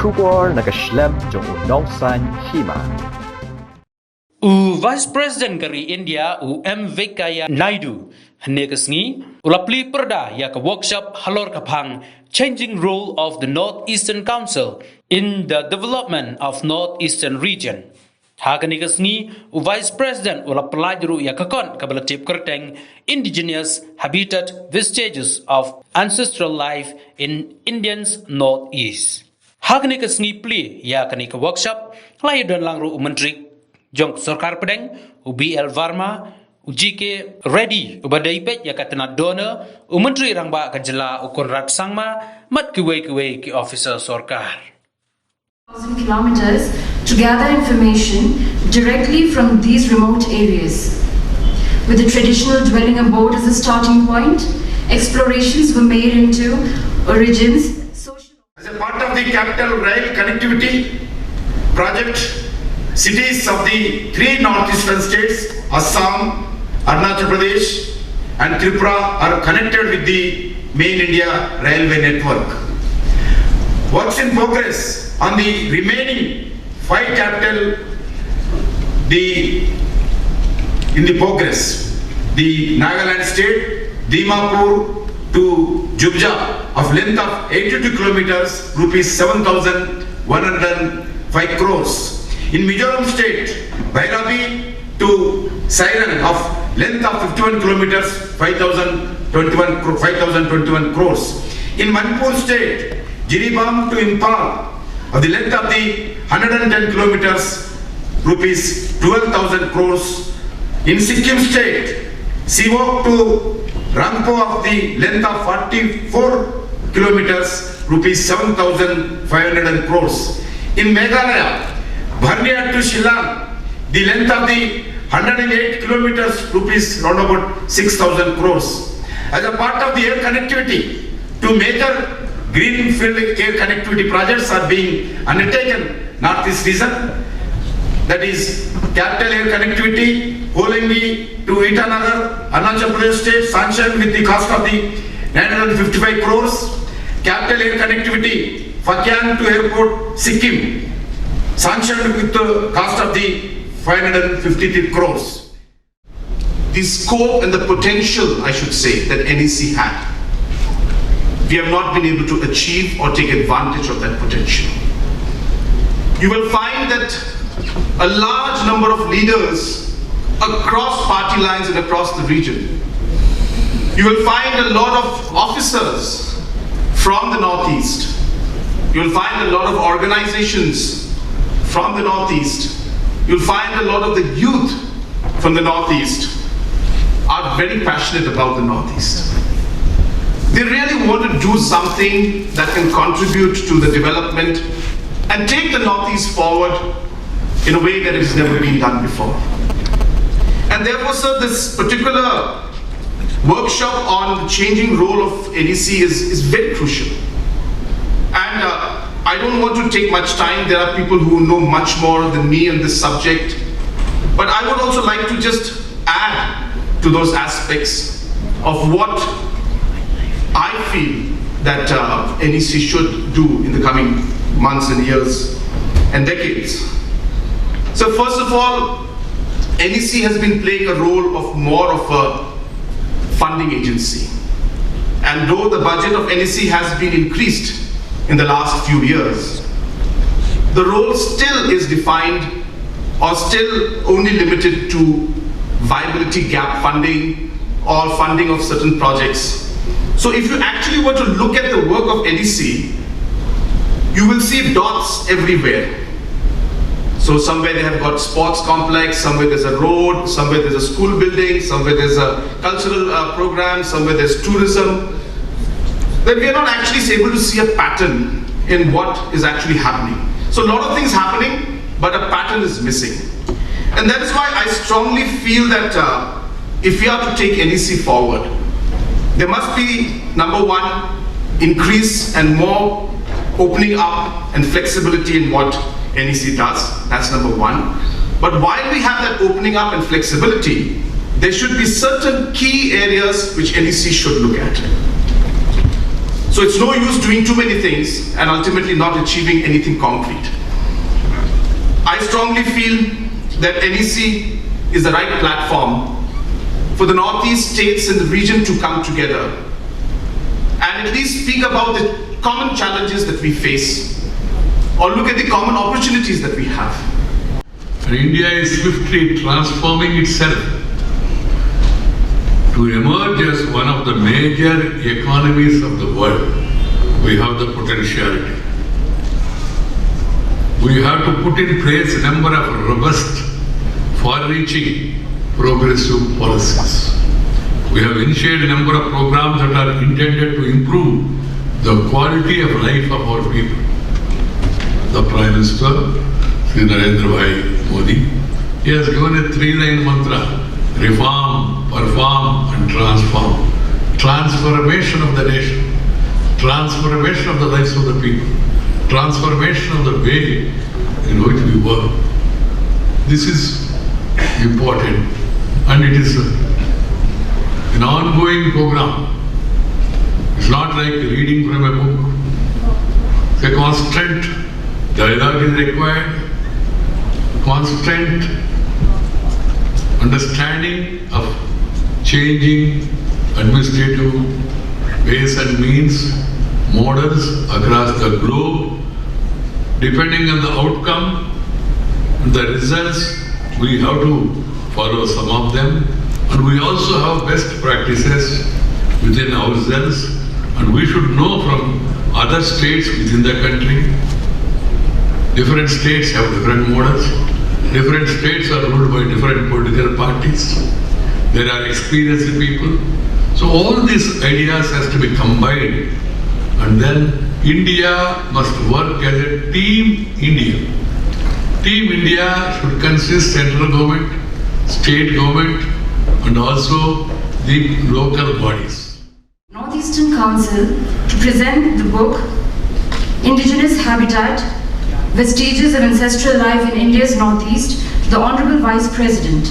Kubor nakaslem jong nongsan Hima. Vice President dari India M. Venkaya Naidu Hanekasni ulapli Pyrda ya workshop halor kapang changing role of the Northeastern Council in the development of Northeastern region. Hakanekasni Vice President ulapli duru ya kakon kabalatip kerteng indigenous habitat vestiges of ancestral life in Indians Northeast. Hakanekasni Plie ya kanika workshop layu dan langru menteri Jong Sarkar Pedeng, BL Varma, GK Ready, Ubadaipet, Yakatana Donor, Menteri Rangba Kajala, Ukonrat Sangma, Mat Kuwe ki Officer Sarkar. 1,000 kilometers to gather information directly from these remote areas. With the traditional dwelling abode as a starting point, explorations were made into origins, social. As a part of the capital rail connectivity project, cities of the three northeastern states, Assam, Arunachal Pradesh and Tripura are connected with the main India railway network. Works in progress on the remaining 5 capital in the progress. The Nagaland state, Dimapur to Jubja of length of 82 kilometers, rupees 7,105 crores. In Mizoram state, Bhairavi to Sairan of length of 51 kilometers, 5,021 crores. In Manipur state, Jiribam to Impal of the length of the 110 kilometers, rupees 12,000 crores. In Sikkim state, Sivok to Rangpo of the length of 44 kilometers, rupees 7,500 crores. In Meghalaya, Bharnia to Shillong, the length of the 108 kilometers, rupees round about 6,000 crores. As a part of the air connectivity, 2 major greenfield air connectivity projects are being undertaken Northeast region. That is capital air connectivity, Holingi to Itanagar, Arunachal Pradesh state, sanctioned with the cost of the 955 crores. Capital air connectivity, Fakyan to airport, Sikkim, sanctioned with the cost of the 553 crores. The scope and the potential, I should say, that NEC had, we have not been able to achieve or take advantage of that potential. You will find that a large number of leaders across party lines and across the region, you will find a lot of officers from the Northeast, you will find a lot of organizations from the Northeast, you'll find a lot of the youth from the Northeast are very passionate about the Northeast. They really want to do something that can contribute to the development and take the Northeast forward in a way that has never been done before. And therefore, sir, this particular workshop on the changing role of NEC is very crucial. And I don't want to take much time. There are people who know much more than me on this subject. But I would also like to just add to those aspects of what I feel that NEC should do in the coming months and years and decades. So first of all, NEC has been playing a role of more of a funding agency. And though the budget of NEC has been increased in the last few years, the role still is defined or still only limited to viability gap funding or funding of certain projects. So if you actually were to look at the work of NEC, you will see dots everywhere. So somewhere they have got sports complex, somewhere there's a road, somewhere there's a school building, somewhere there's a cultural program, somewhere there's tourism. That we are not actually able to see a pattern in what is actually happening. So a lot of things happening, but a pattern is missing. And that is why I strongly feel that if we are to take NEC forward, there must be, number one, increase and more opening up and flexibility in what NEC does. That's number one. But while we have that opening up and flexibility, there should be certain key areas which NEC should look at. So it's no use doing too many things and ultimately not achieving anything concrete. I strongly feel that NEC is the right platform for the Northeast states in the region to come together and at least speak about the common challenges that we face or look at the common opportunities that we have. And India is swiftly transforming itself to emerge as one of the major economies of the world. We have the potentiality. We have to put in place a number of robust, far-reaching, progressive policies. We have initiated a number of programs that are intended to improve the quality of life of our people. The Prime Minister, Sri Narendra Bhai Modi, he has given a 3-line mantra: reform, perform and transform. Transformation of the nation, transformation of the lives of the people, transformation of the way in which we work. This is important and it is an ongoing program. It's not like reading from a book. It's a constant dialogue is required, constant understanding of changing administrative ways and means, models across the globe. Depending on the outcome, the results, we have to follow some of them. And we also have best practices within ourselves, and we should know from other states within the country. Different states have different models. Different states are ruled by different political parties. There are experienced people. So all these ideas has to be combined, and then India must work as a Team India. Team India should consist central government, state government, and also the local bodies. Northeastern Council to present the book Indigenous Habitat, Vestiges of Ancestral Life in India's Northeast, the Honorable Vice President.